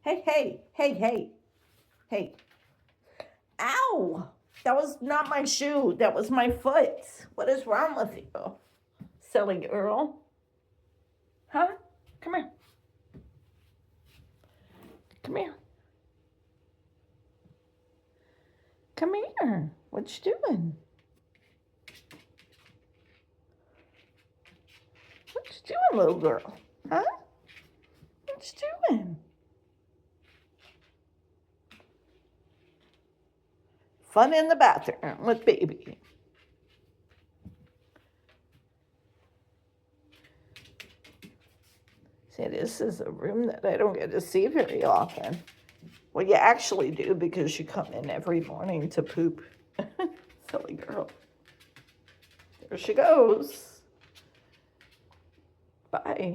Hey, hey, hey, hey, hey. Ow! That was not my shoe. That was my foot. What is wrong with you, silly girl? Huh? Come here. Come here. Come here. What you doing? What you doing, little girl? Huh? What you doing? Fun in the bathroom with baby. See, this is a room that I don't get to see very often. Well, you actually do because you come in every morning to poop. Silly girl. There she goes. Bye.